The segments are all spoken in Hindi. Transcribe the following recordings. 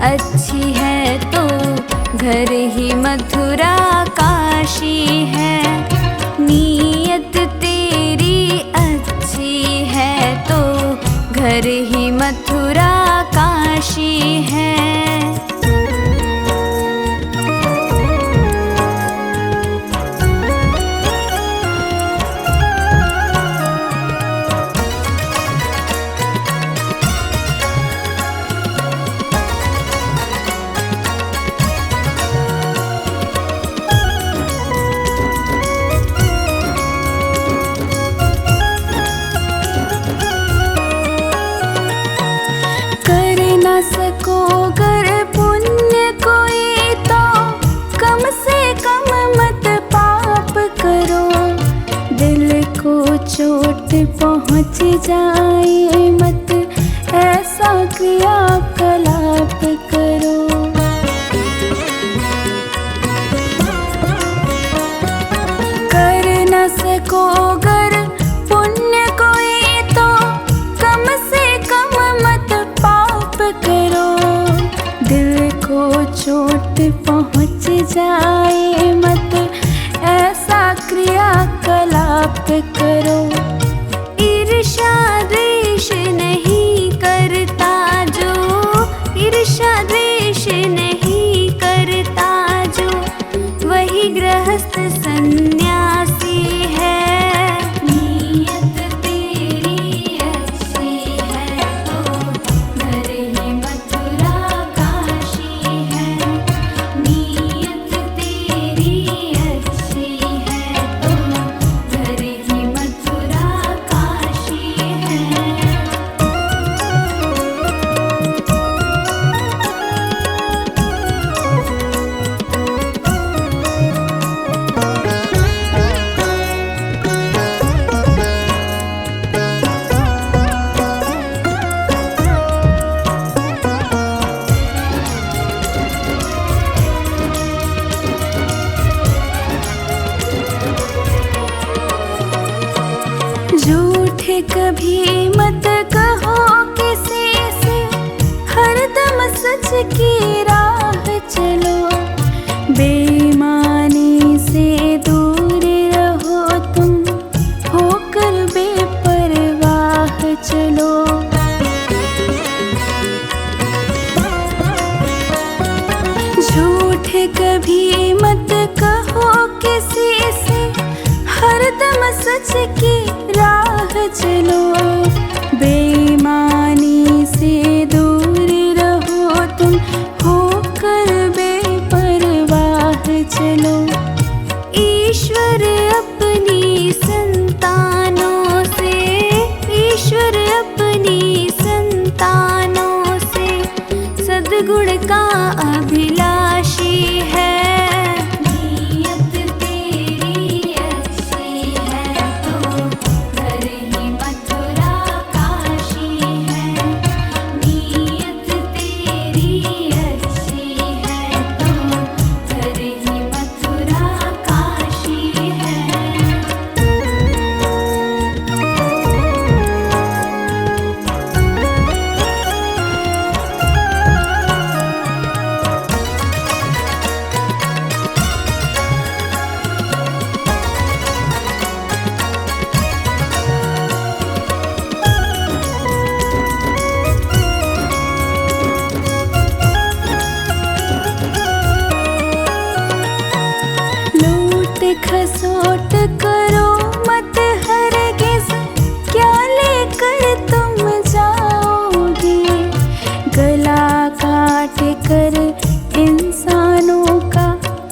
अच्छी है तो घर ही मथुरा काशी है। नीयत तेरी अच्छी है तो घर ही मथुरा काशी है। सको कर पुण्य कोई तो कम से कम मत पाप करो। दिल को चोट पहुँच जाए मत ऐसा क्रियाकलाप करो। कर न सको गर पुण्य कोई तो कम से कम मत पाप करो। दिल को चोट पहुँच जाए मत ऐसा क्रियाकलाप करो। ईर्ष्या द्वेष नहीं करता जो, ईर्ष्या द्वेष नहीं करता जो, वही गृहस्थ सन्यासी है। नीयत तेरी अच्छी है तो घर ही मथुरा काशी है। नीयत तेरी अच्छी है तो घर ही मथुरा काशी है। झूठ कभी मत कहो किसी से, हरदम सच की राह चलो। बेईमानी से दूर रहो तुम, होकर बेपरवाह चलो। झूठ कभी मत कहो किसी से, हरदम सच की राह चलो। बेईमानी से दूर रहो तुम, होकर बेपरवाह चलो। ईश्वर अपनी संतानों से, ईश्वर अपनी संतानों से सद्गुण का अभिलाषी है। नीयत तेरी अच्छी है तो घर ही मथुरा काशी है। नीयत तेरी अच्छी है तो घर ही मथुरा काशी है। खसोट करो मत हरगिज़, क्या लेकर तुम जाओगे। गला काट कर इंसानों का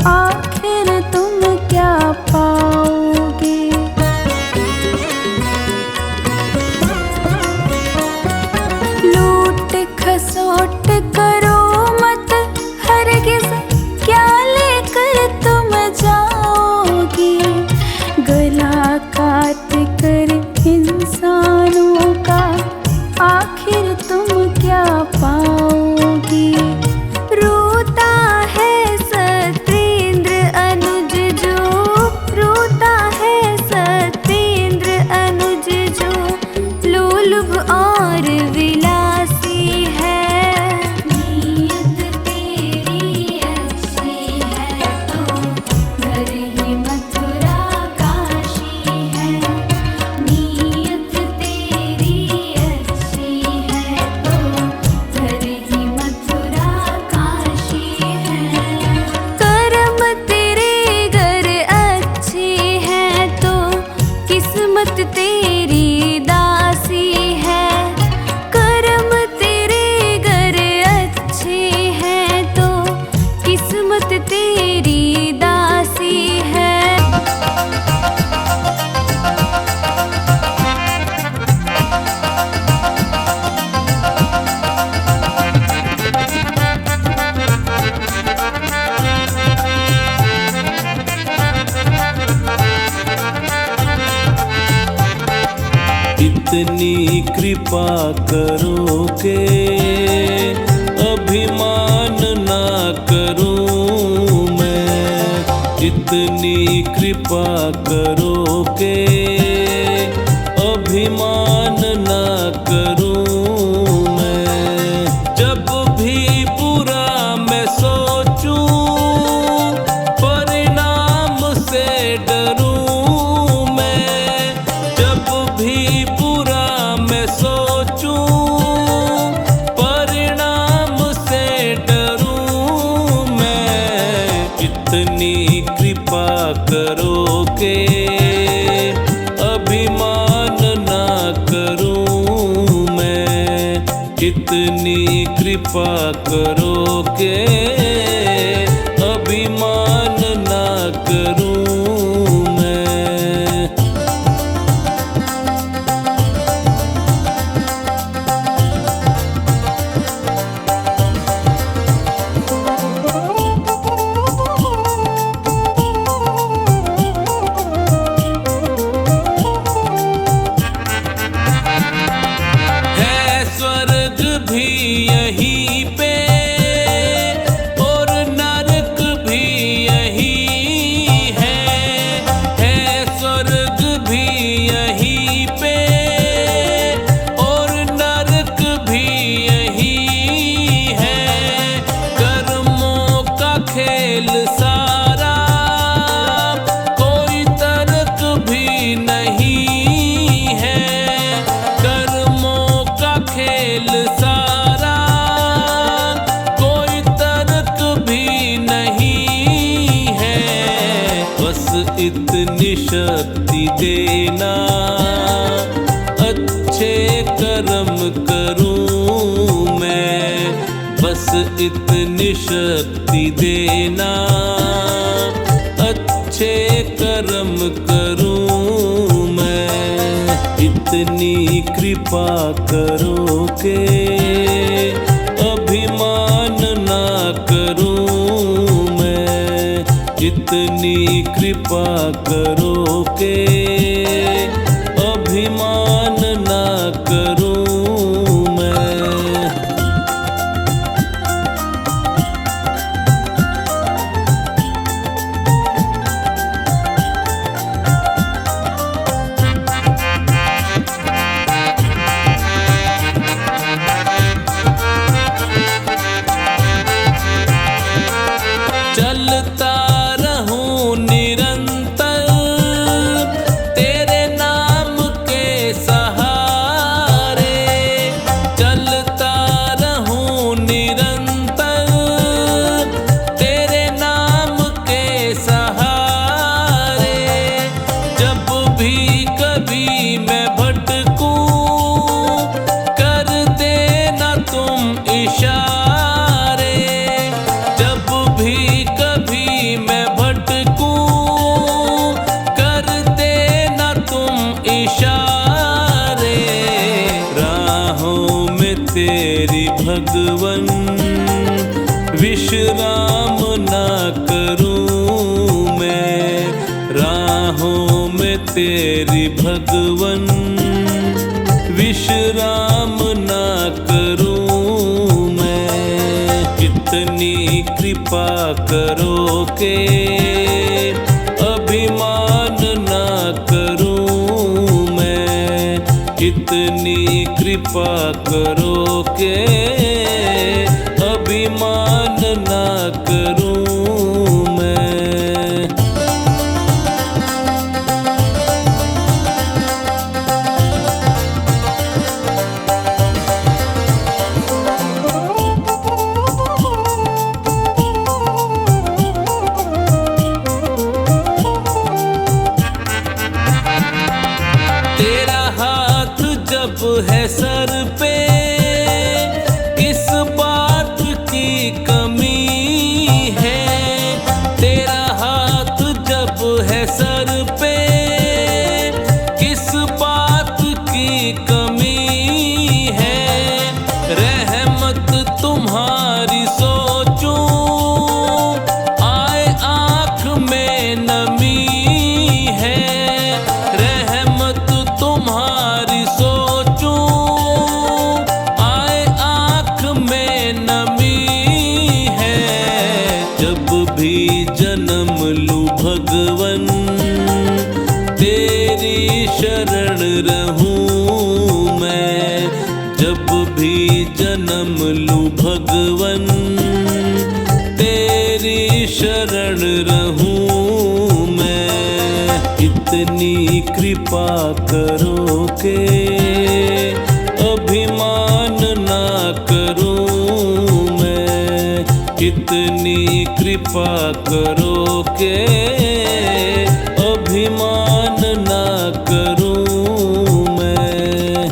आखिर तुम क्या पाओगे। लूट खसोट करो मत हरगिज़, क्या लेकर तुम जाओगे। गला काट कर इंसानों का आखिर तुम क्या पाओगे। रोता है सत्येंद्र अनुज जो, रोता है सत्येंद्र अनुज जो, लोलुभ और विलासी है। कृपा करो के अभिमान ना करूं मैं, इतनी कृपा करो के अभिमान ना करूं मैं। जब भी बुरा मैं सोचूं परिणाम से डरूं मैं, जब भी बुरा मैं सोचूं परिणाम से डरूं मैं, इतनी कृपा करो के अभिमान ना करूं मैं, इतनी कृपा करो के अभिमान ना करूं मैं। है स्वर्ग भी यहीं पे और नरक भी यहीं है स्वर्ग भी यहीं पे और नरक भी यहीं है। कर्मों का खेल सारा कोई तर्क भी नहीं है, कर्मों का खेल सारा कोई तर्क भी नहीं है। बस इतनी शक्ति देना अच्छे कर्म करूं मैं, बस इतनी शक्ति देना अच्छे कर्म करूं मैं, इतनी कृपा करो के अभिमान ना करूं मैं, इतनी कृपा करो के अभिमान ना करूं मैं। चलता रहूं निरंतर तेरे नाम के सहारे, चलता रहूं निरंतर तेरे नाम के सहारे। जब भी कभी मैं भटकूं कर देना तुम इशारे, जब भी कभी मैं भटकूं कर देना तुम इशारे। राहों में तेरी भगवन विश्राम ना करूं मैं, राहों में तेरी भगवन विश्राम ना करूं मैं, इतनी कृपा करो के अभिमान ना करूं मैं, इतनी कृपा करो के अभिमान ना करूं मैं। तेरा हाथ जब है सर पे किस बात की कमी भगवन तेरी शरण रहूं मैं, जब भी जन्म लूं भगवन तेरी शरण रहूं मैं। इतनी कृपा करो के अभिमान ना करूं मैं, इतनी कृपा करो के अभिमान ना करूं मैं।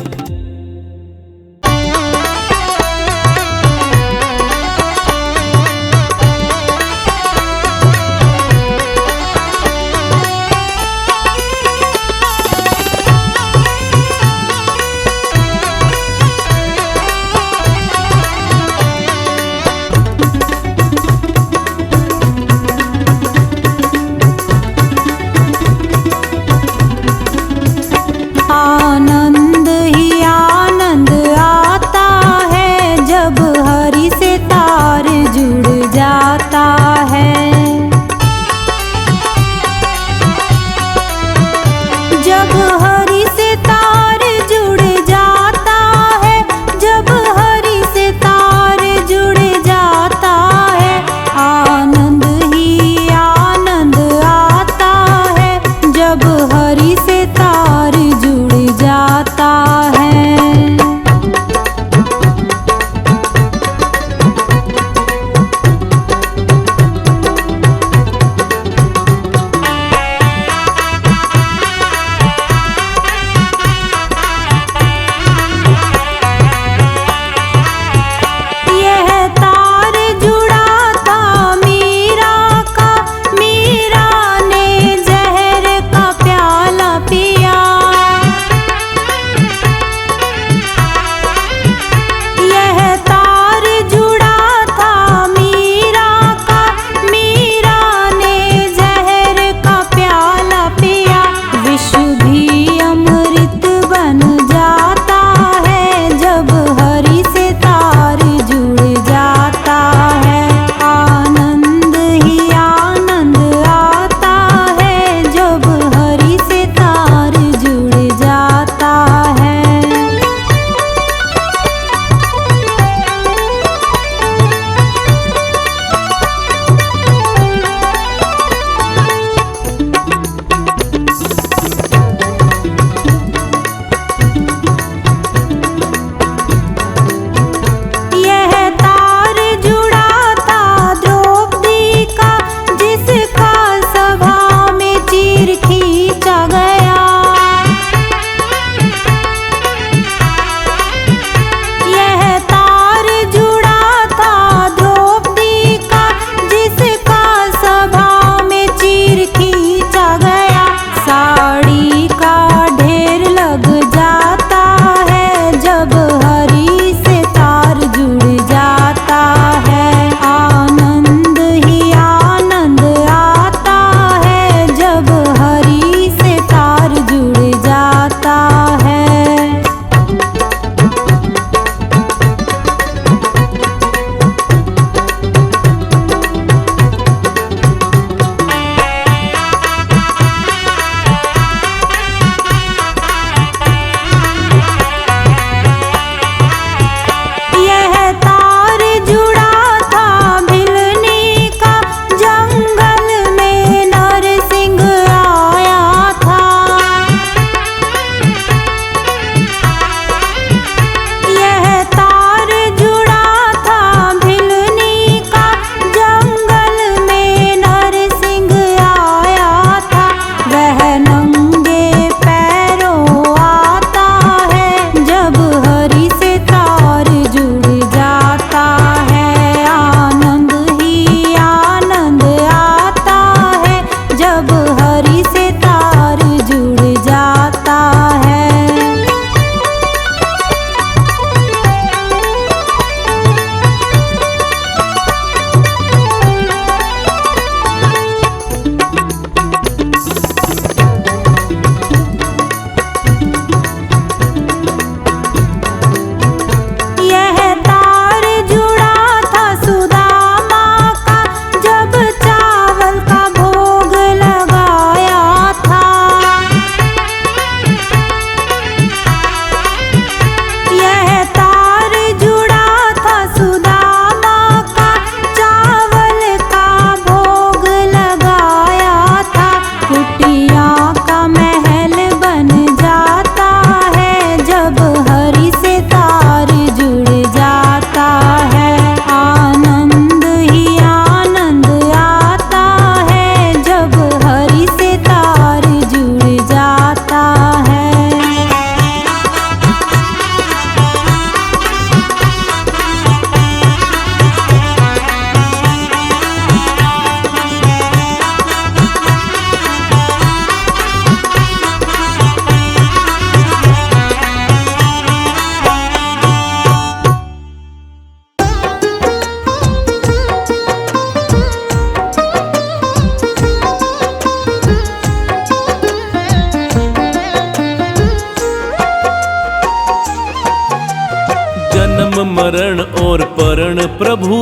मरण और परण प्रभु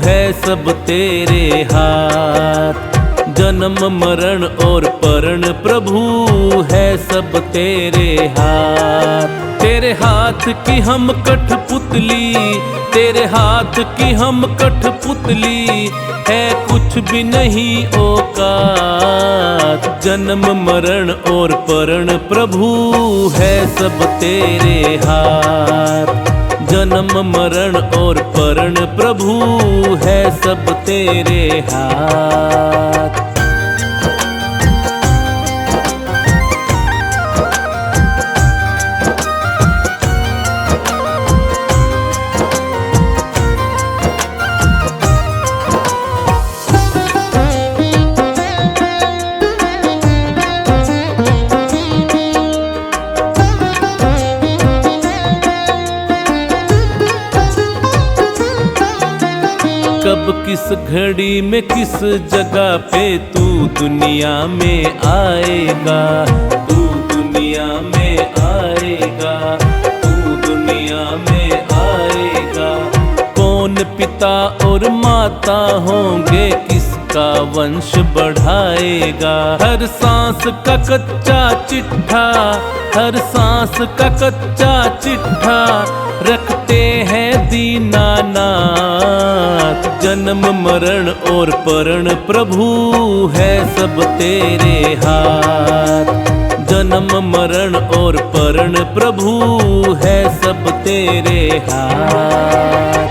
है सब तेरे हाथ। जन्म मरण और परण प्रभु है सब तेरे हाथ। तेरे हाथ की हम कठपुतली, तेरे हाथ की हम कठपुतली, है कुछ भी नहीं औकात। जन्म मरण और परण प्रभु है सब तेरे हाथ। जन्म मरण और परण प्रभु है सब तेरे हाथ। कब किस घड़ी में किस जगह पे तू दुनिया में आएगा, तू दुनिया में आएगा, तू दुनिया में आएगा। कौन पिता और माता होंगे, किसका वंश बढ़ाएगा। हर सांस का कच्चा चिट्ठा, हर सांस का कच्चा चिट्ठा रखते हैं दीनानाथ। जन्म मरण और परण प्रभु है सब तेरे हाथ। जन्म मरण और परण प्रभु है सब तेरे हाथ।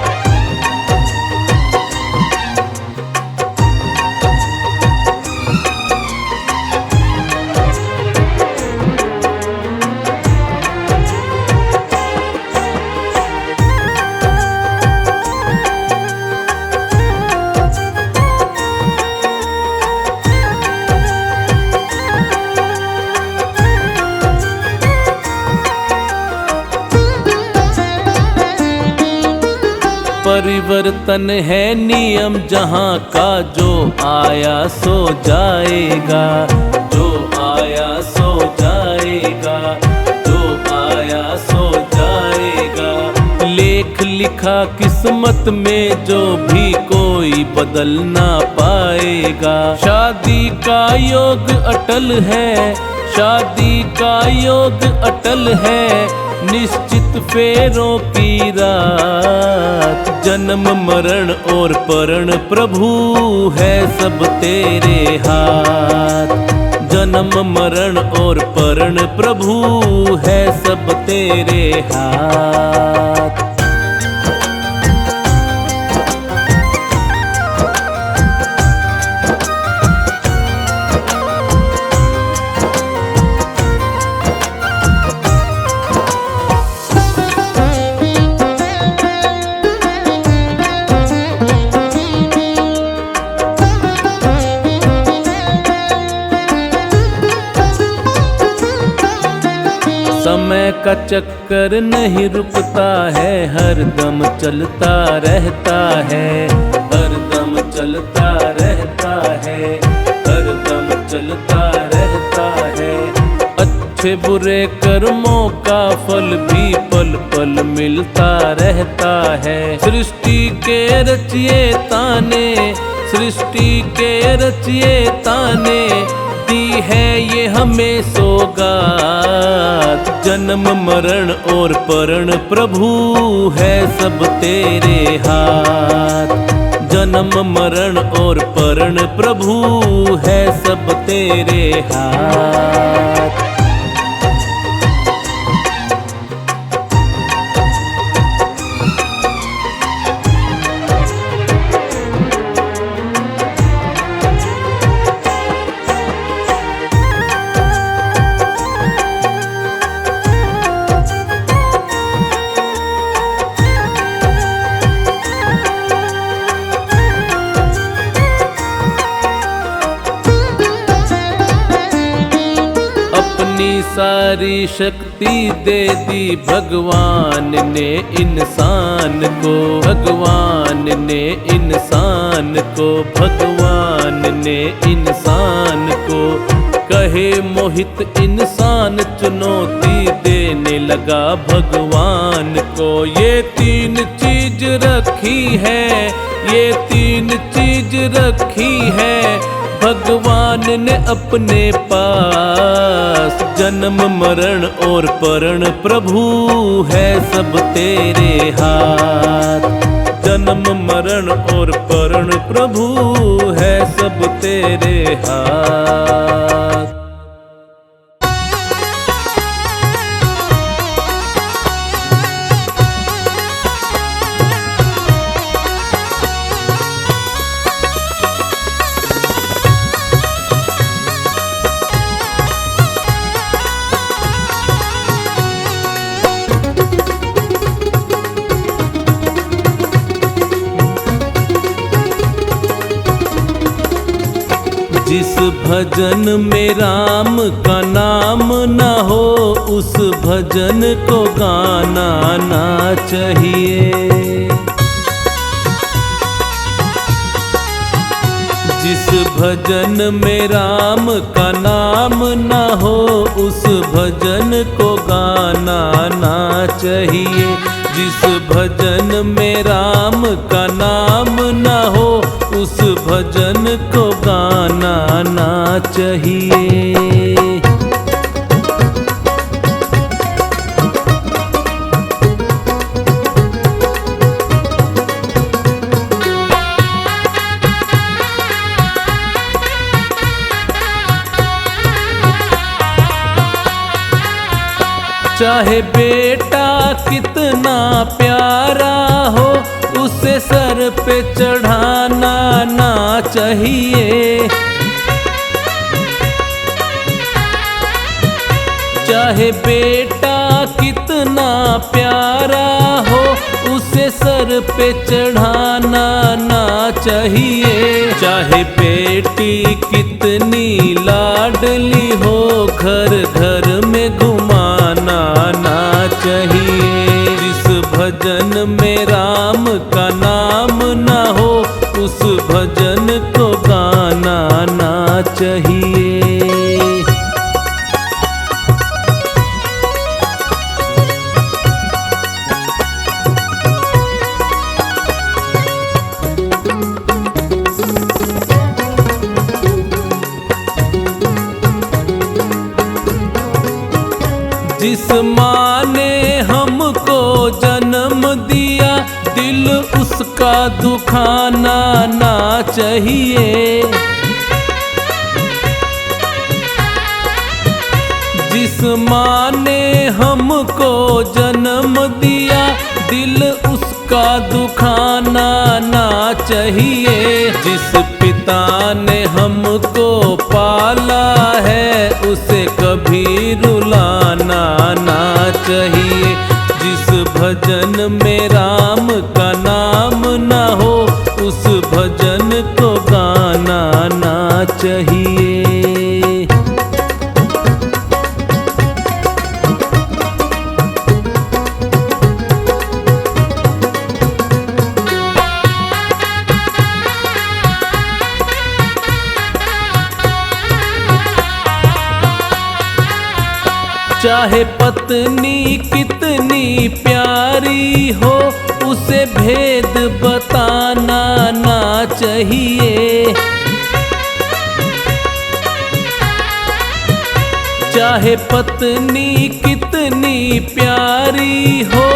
परिवर्तन है नियम जहाँ का, जो आया सो जाएगा, जो आया सो जाएगा, जो आया सो जाएगा। लेख लिखा किस्मत में जो भी कोई बदल ना पाएगा। शादी का योग अटल है, शादी का योग अटल है, निश्चित फेरों की रात। जन्म मरण और परण प्रभु है सब तेरे हाथ। जन्म मरण और परण प्रभु है सब तेरे हाथ। समय का चक्कर नहीं रुकता है, हर दम चलता रहता है, हर दम चलता रहता है, हर दम चलता रहता है। अच्छे बुरे कर्मों का फल भी पल पल मिलता रहता है। सृष्टि के रचयिता ने, सृष्टि के रचयिता ने दी है ये हमें सौगात। जन्म मरण और परण प्रभु है सब तेरे हाथ। जन्म मरण और परण प्रभु है सब तेरे हाथ। सारी शक्ति दे दी भगवान ने इंसान को, भगवान ने इंसान को, भगवान ने इंसान को। कहे मोहित इंसान चुनौती देने लगा भगवान को। ये तीन चीज रखी है, ये तीन चीज रखी है भगवान ने अपने पास। जन्म मरण और परण प्रभु है सब तेरे हाथ। जन्म मरण और परण प्रभु है सब तेरे हाथ। जिस भजन में राम का नाम न हो उस भजन को गाना ना चाहिए। जिस भजन में राम का नाम न हो उस भजन को गाना ना चाहिए। जिस भजन में राम का नाम न हो उस भजन को गाना ना चाहिए। चाहे बेटा कितना प्यारा हो उसे सर पे चढ़ाना ना चाहिए। चाहे बेटा कितना प्यारा हो उसे सर पे चढ़ाना ना चाहिए। चाहे बेटी कितनी लाडली हो घर घर में घुमाना ना चाहिए। जिस भजन में राम का नाम ना हो उस भजन को गाना ना चाहिए। जिस माँ ने हमको जन्म दिया दिल उसका दुखाना ना चाहिए। जिस माँ ने हमको जन्म दिया दिल उसका दुखाना ना चाहिए। जिस पिता ने हमको पाला है उसे कभी रुलाना ना चाहिए। जिस भजन में राम का नाम ना हो उस भजन को गाना ना चाहिए। चाहे पत्नी कितनी प्यारी हो उसे भेद बताना ना चाहिए। चाहे पत्नी कितनी प्यारी हो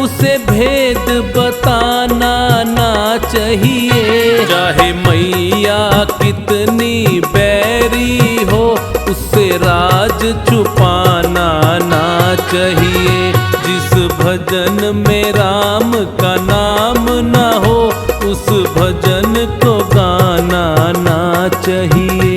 उसे भेद बताना ना चाहिए। चाहे मैया कितनी बैरी हो उससे राज छुपाना ना चाहिए। जिस भजन में राम का नाम ना हो उस भजन को गाना ना चाहिए।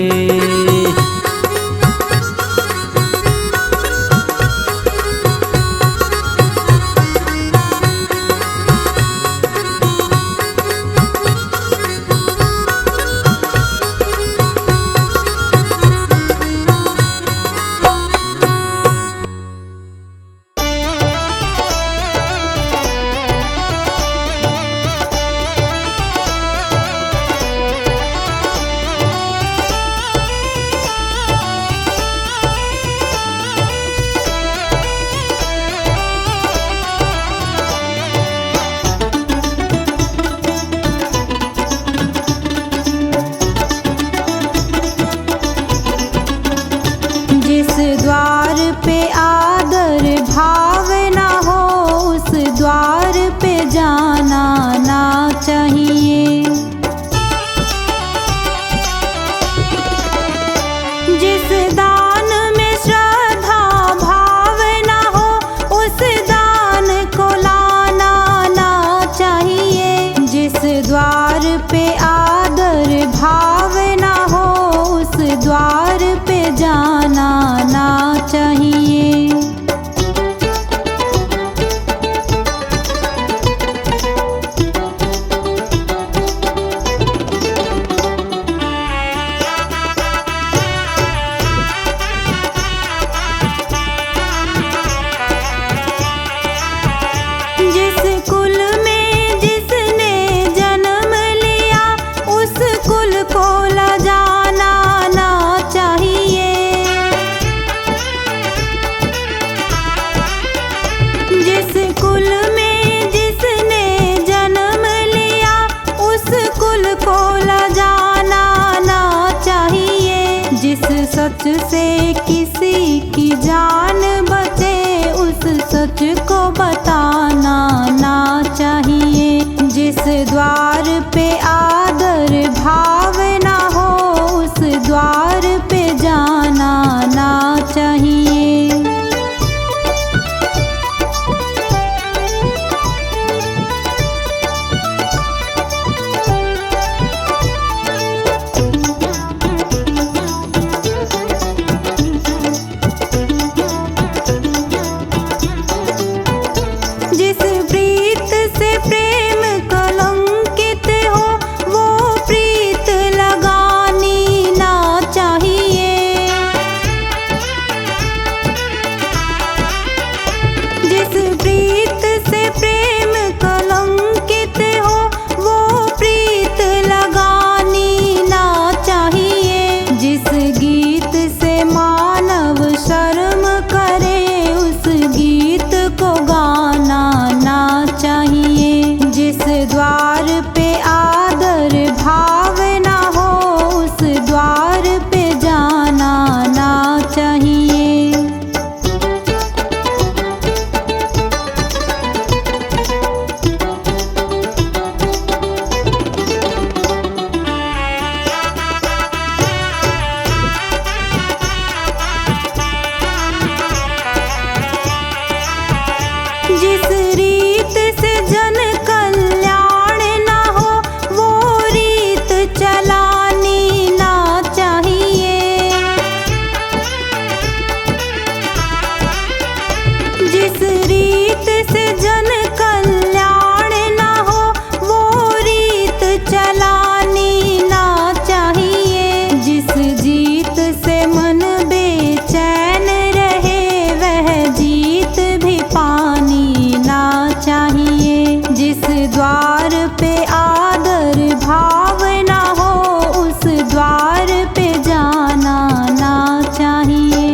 जाना ना चाहिए। जिस दान में श्रद्धा भाव ना हो उस दान को लाना ना चाहिए। जिस द्वार पे आदर भाव ना हो उस द्वार पे जाना ना चाहिए। जिस कुल में जिसने जन्म लिया उस कुल को लजाना ना चाहिए। जिस कुल में जिसने जन्म लिया उस कुल को लजाना ना चाहिए। जिस सच से किसी की जान बचे उस सच को बताना ना चाहिए। जिस द्वार पे आदर भाव ना हो उस द्वार पे जाना ना चाहिए। जिस प्रीत से प्रेम कलंकित हो वो प्रीत लगानी ना चाहिए। जिस प्रीत से प्रेम कलंकित हो वो प्रीत लगानी ना चाहिए। जिस गीत से मानव शर्म करे उस गीत को गाना ना चाहिए। जिस द्वार पे आदर भाव ना हो उस द्वार पे जाना ना चाहिए। जिस रीत से जन कल्याण ना हो वो रीत चलानी ना चाहिए। जिस रीत से जन कल्याण ना हो वो रीत चलानी ना चाहिए। जिस जीत से मन बेचैन रहे वह जीत भी पानी ना चाहिए। जिस द्वार पे आदर भाव ना हो उस द्वार पे जाना ना चाहिए।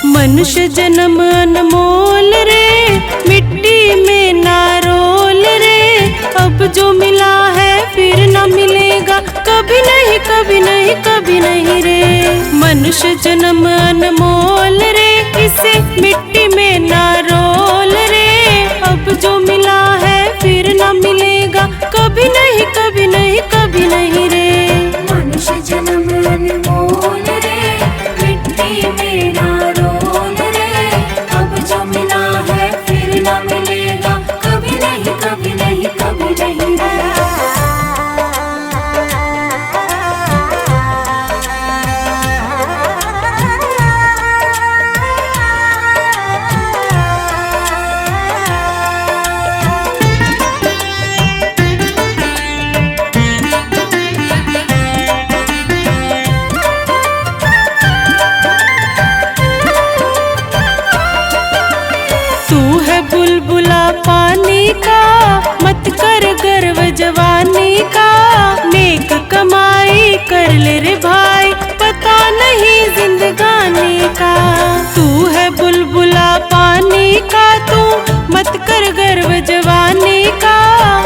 मनुष्य जन्म अनमोल रे मिट्टी में ना रोल रे। अब जो मिला है फिर न मिलेगा कभी नहीं कभी नहीं कभी नहीं रे। मनुष्य जन्म अनमोल रे इसे मिट्टी में ना रोल रे। अब जो मिला है फिर न मिलेगा कभी नहीं कभी नहीं कभी नहीं रे। मनुष्य जन्म अनमोल रे मिट्टी में ना रोल रे। अब जो मिला है फिर न मिलेगा कभी नहीं कभी नहीं कभी नहीं रे। बुलबुला पानी का, मत कर गर्व जवानी का। नेक कमाई कर ले रे भाई, पता नहीं जिंदगानी का। तू है बुलबुला पानी का, तू मत कर गर्व जवानी का।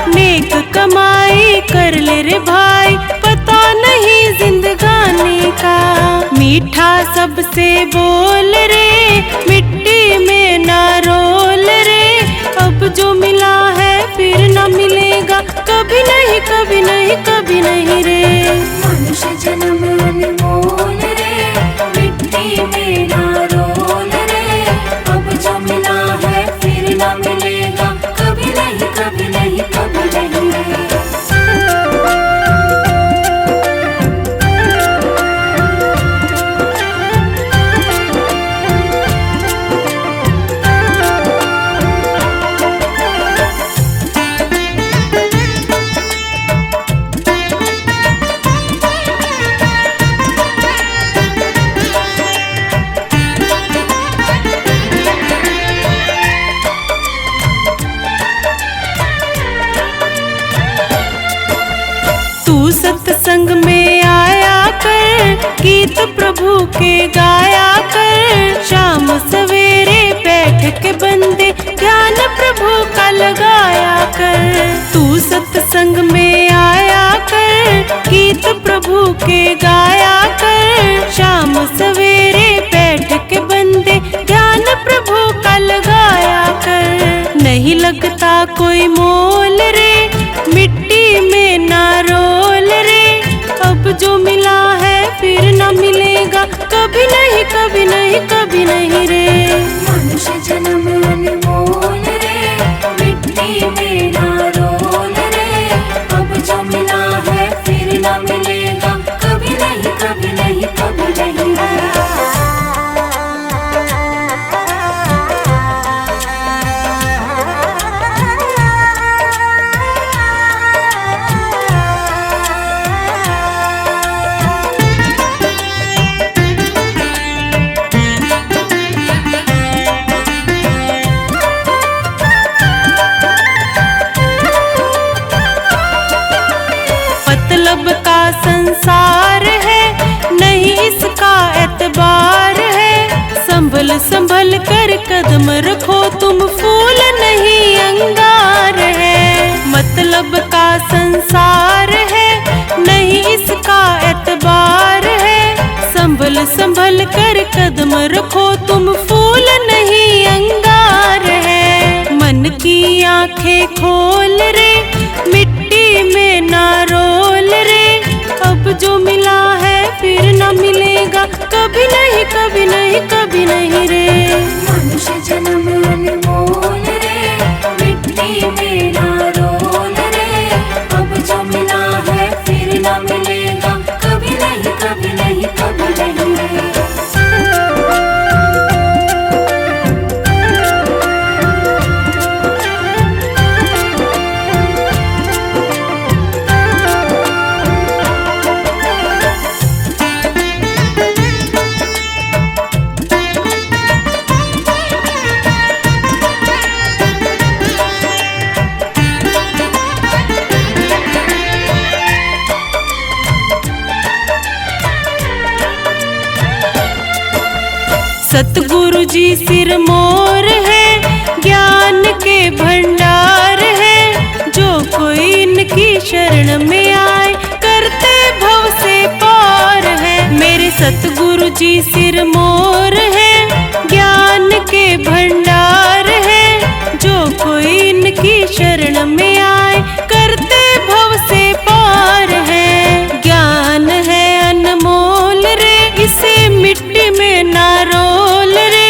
नेक कमाई कर ले रे भाई, पता नहीं जिंदगानी का। मीठा सबसे बोल रे, मिट्टी में ना रोल रे। अब जो मिला है फिर न मिलेगा, कभी नहीं कभी नहीं कभी नहीं रे। मनुष्य जन्म अनमोल रे, मिट्टी में ना रोल रे। अब जो मिला है फिर न मिलेगा, कभी नहीं कभी नहीं कभी नहीं रे। सत्संग में आया कर, गीत प्रभु के गाया कर। शाम सवेरे बैठ के बंदे ध्यान प्रभु का लगाया कर। तू सत्संग में आया कर, गीत प्रभु के गाया कर। शाम सवेरे बैठ के बंदे ध्यान प्रभु का लगाया कर। नहीं लगता कोई मोल रे, मिट्टी में ना रोल रे। अब जो मिला है फिर न मिलेगा, कभी नहीं कभी नहीं कभी नहीं रे। मनुष्य जन्म अनमोल रे, मिट्टी में ना रोल रे। अब जो मिला है फिर न मिलेगा, कभी नहीं कभी नहीं कभी नहीं रे। मतलब का संसार है, नहीं इसका एतबार है। संभल संभल कर कदम रखो तुम, फूल नहीं अंगार है। मतलब का संसार है, नहीं इसका एतबार है। संभल संभल कर कदम रखो तुम, फूल नहीं अंगार है। मन की आंखें खोल रे, मिट्टी में ना रोल रे। अब जो मिला है फिर न मिलेगा, कभी नहीं कभी नहीं कभी नहीं रे। मनुष्य जन्म अनमोल रे, मिट्टी में ना रोल रे। अब जो मिला है फिर न मिलेगा, कभी नहीं कभी नहीं कभी नहीं रे। सतगुरु जी सिरमौर है, ज्ञान के भंडार है। जो कोई इनकी शरण में आए, करते भव से पार है। मेरे सतगुरु जी सिरमौर है, ज्ञान के भंडार है। जो कोई इनकी शरण में आए, करते भव से पार है। ज्ञान है अनमोल रे, इसे मिट्टी में ना रोल रे।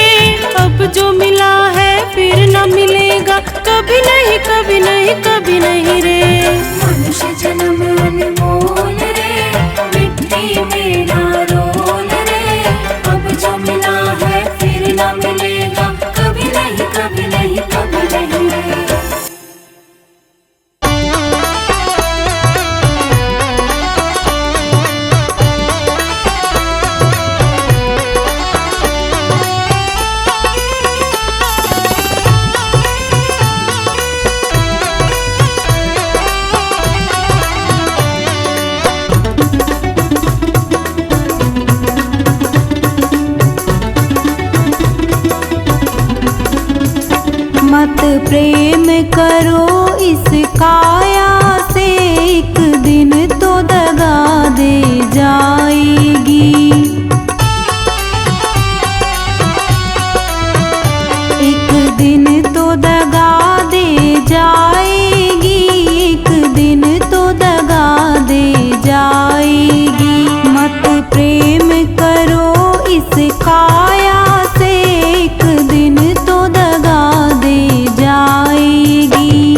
अब जो मिला है फिर न मिलेगा, कभी नहीं कभी नहीं कभी नहीं रे। मनुष्य जन्म अनमोल रे, मिट्टी में ना रोल रे। अब जो मिला प्रेम करो इस काया से, एक दिन तो दगा दे जाएगी। एक दिन तो दगा दे जाएगी, एक दिन तो दगा दे जाएगी। मत प्रेम करो इस काया से, एक दिन तो दगा दे जाएगी।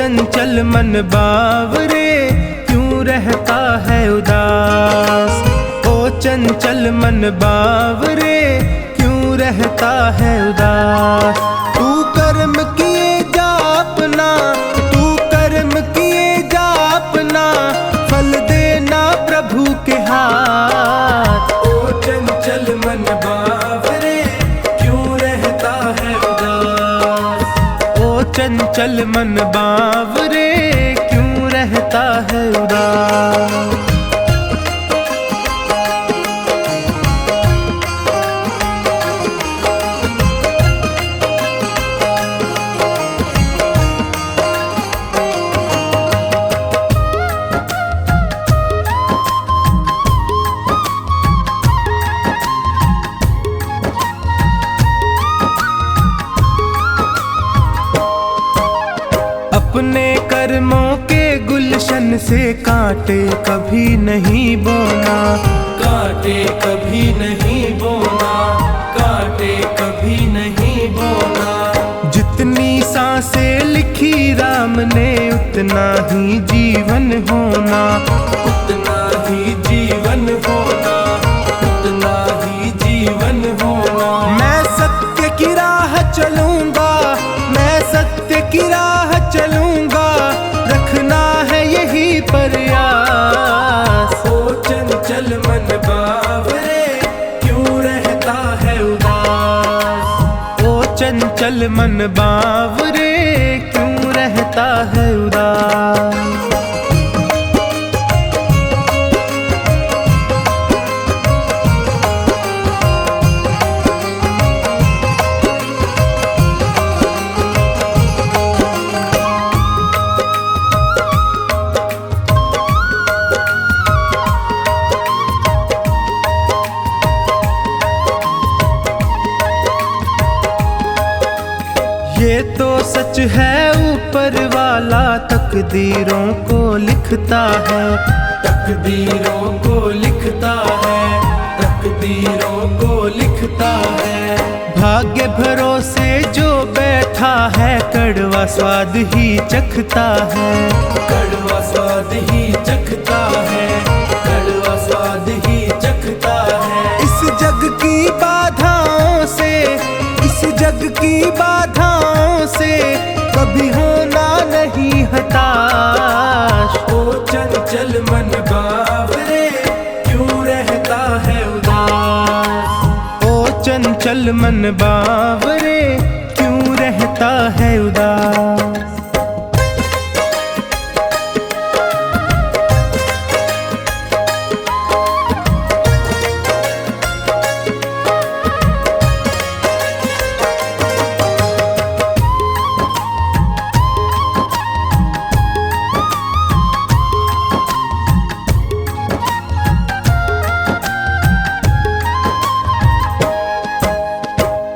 चंचल मन बावरे क्यों रहता है उदास। ओ चंचल मन बावरे क्यों रहता है उदास। तू कर्म किए जा अपना, तू कर्म किए जा अपना, फल देना प्रभु के हाथ। ओ चंचल मन बावरे क्यों रहता है उदास। ओ चंचल मन बावरे क्यों रहता है उदास। अपने कर्मों के गुलशन से कांटे कभी नहीं बोना, कांटे कभी नहीं बोना, कांटे कभी नहीं बोना। जितनी सांसें लिखी राम ने उतना ही जीवन होना, उतना ही जीवन होना, उतना ही जीवन होना। मैं सत्य की राह चलूंगा, मैं सत्य की राह चलूंगा, रखना है यही प्रयास। ओ चंचल मन बावरे क्यों रहता है उदास। ओ चंचल मन बावरे क्यों रहता है उदास। ये तो सच है ऊपर वाला तकदीरों को लिखता है, तकदीरों को लिखता है, तकदीरों को लिखता है। भाग्य भरोसे जो बैठा है कड़वा स्वाद ही चखता है, कड़वा स्वाद ही चखता है, कड़वा स्वाद ही चखता है। इस जग की बाधाओं से, इस जग की बाधाओं से कभी होना नहीं हताश। ओ चंचल मन बावरे क्यों रहता है उदास। ओ चंचल मन बावरे क्यों रहता है उदास।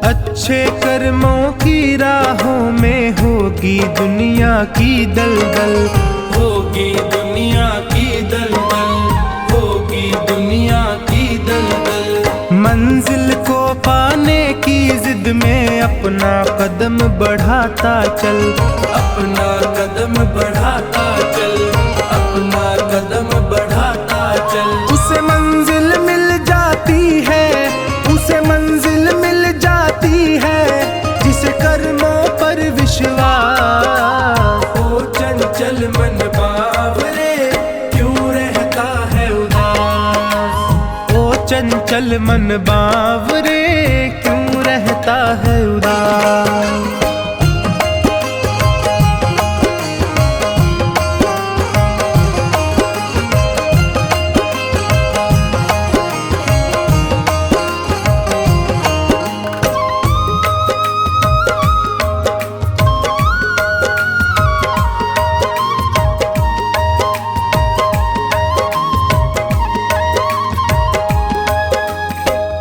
अच्छे कर्मों की राहों में होगी दुनिया की दलदल, होगी दुनिया की दलदल, होगी दुनिया की दलदल। मंजिल को पाने की जिद में अपना कदम बढ़ाता चल, अपना कदम बढ़ाता चल, अपना कदम बढ़ाता चल। उसे मंजिल मिल जाती है, उसे मंजिल मिल जाती है जिसे कर्मों पर विश्वास। ओ चंचल मन बावरे क्यों रहता है उदास। ओ चंचल मन बावरे क्यों रहता है उदास।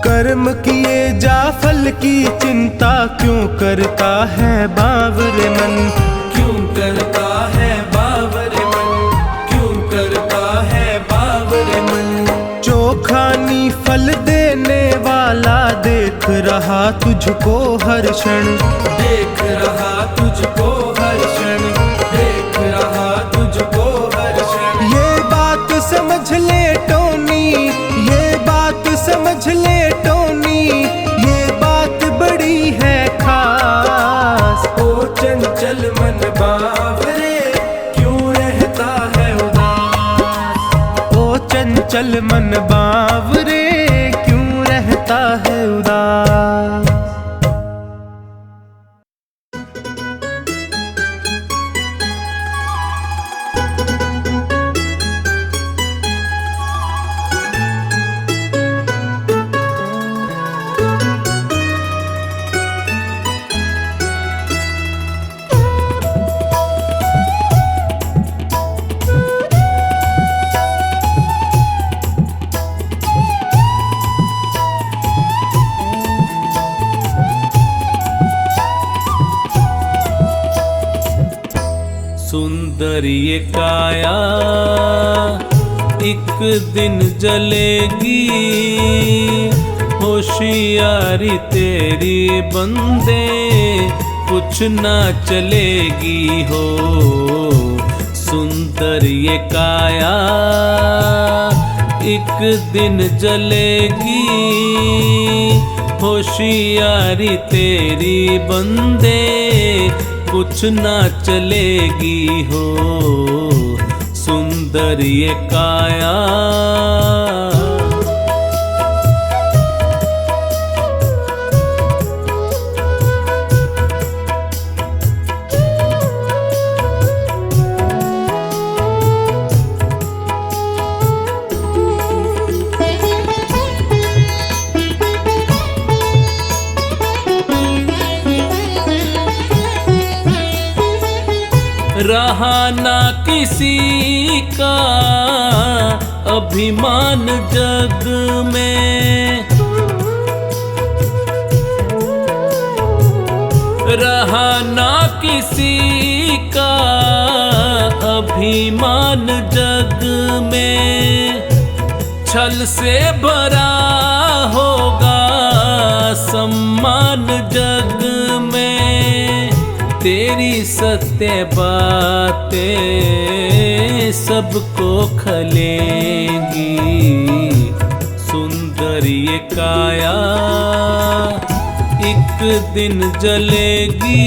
कर्म किए जा फल की चिंता क्यों करता है बावरे मन, क्यों करता है बावरे मन, क्यों करता है बावरे मन। चोखानी फल देने वाला देख रहा तुझको हर क्षण, देख रहा तुझको हर क्षण, देख चल मन बावरे, क्यों रहता है उदास। सुंदर ये काया एक दिन जलेगी, होशियारी तेरी बंदे कुछ ना चलेगी हो। सुंदर ये काया एक दिन जलेगी, होशियारी तेरी बंदे कुछ ना चलेगी हो। सुंदर ये काया रहा ना किसी का अभिमान जग में, रहा ना किसी का अभिमान जग में। छल से भरा होगा सम्मान जग में, तेरी सत्य बातें सबको खलेंगी। सुंदर ये काया एक दिन जलेगी,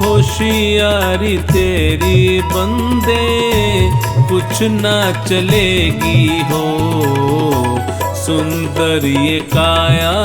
होशियारी तेरी बंदे कुछ ना चलेगी हो। सुंदर ये काया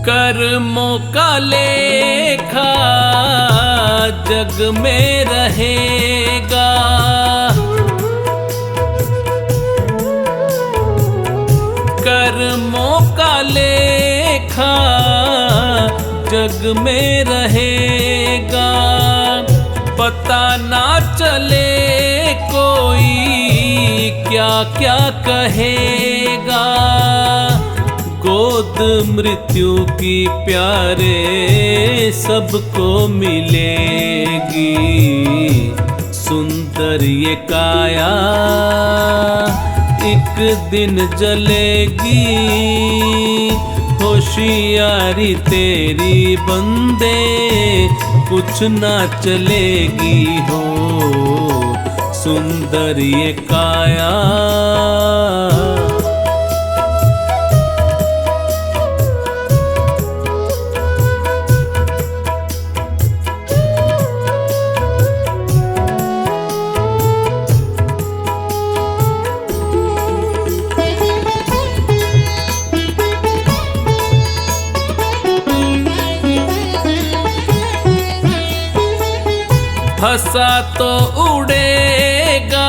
कर्मों का लेखा जग में रहेगा, कर्मों का लेखा जग में रहेगा। पता ना चले कोई क्या क्या कहेगा, गोद मृत्यु की प्यारे सबको मिलेगी। सुंदर ये काया एक दिन जलेगी, होशियारी तेरी बंदे कुछ ना चलेगी हो। सुंदर ये काया हंसा तो उड़ेगा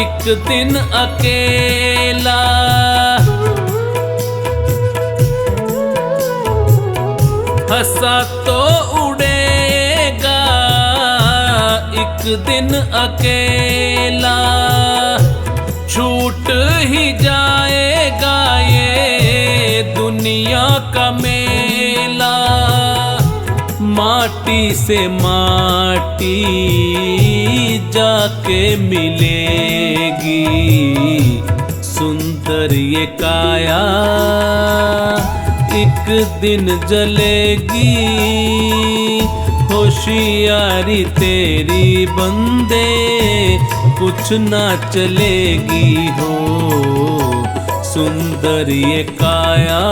एक दिन अकेला, हंसा तो उड़ेगा एक दिन अकेला। छूट ही जाएगा ये दुनिया का मेला, माटी से माटी जाके मिलेगी, सुंदर ये काया एक दिन जलेगी। होशियारी तेरी बंदे कुछ ना चलेगी हो, सुंदर ये काया।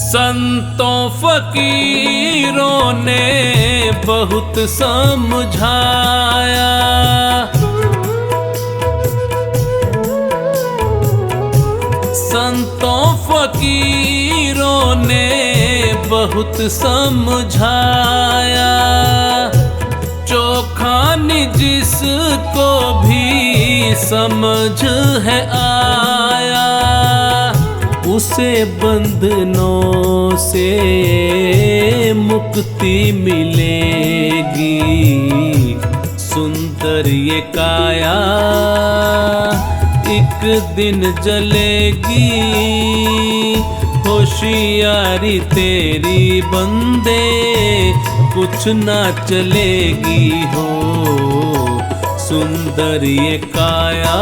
संतों फकीरों ने बहुत समझाया, संतों फकीरों ने बहुत समझाया। चोखानी जिसको भी समझ है आया, उसे बंधनों से मुक्ति मिलेगी, सुंदर ये काया एक दिन जलेगी। होशियारी तेरी बंदे कुछ ना चलेगी हो, सुंदर ये काया।